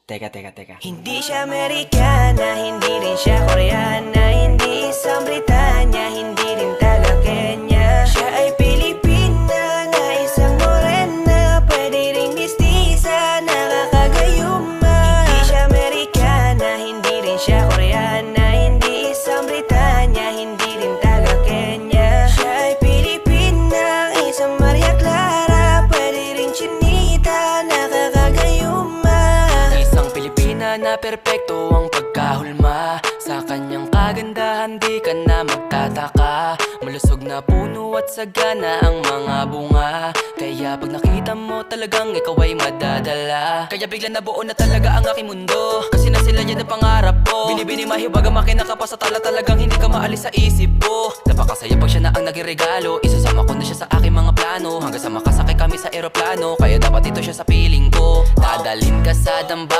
Teka. Hindi siya Amerikana, hindi rin siya Koreana, hindi isang Britanya, hindi rin taga Kenya. Siya ay Pilipina na isang morena, pwede ring mistisa, nakakagayuma. Hindi siya Amerikana, hindi rin siya Koreana, hindi isang Britanya, hindi rin taga Kenya. Siya ay Pilipina, isang Maria Clara, pwede ring chinita, nakakagayuma. Na perpekto ang pagkahulma. Sa kanyang kagandahan di ka na magtataka. Malusog na puno at sagana ang mga bunga. Kaya pag nakita mo talagang ikaw ay madadala. Kaya bigla nabuo na talaga ang aking mundo. Kasi na sila yan ang pangarap ko. Binibini mahiwaga makinaka pa sa tala, talagang hindi ka maalis sa isip ko. Napakasaya pag siya na ang naging regalo. Isasama ko na siya sa aking mga plano. Hanggang sa makasakay kami sa eroplano. Kaya dapat ito siya sa piling ko. Dadalhin ka sa damba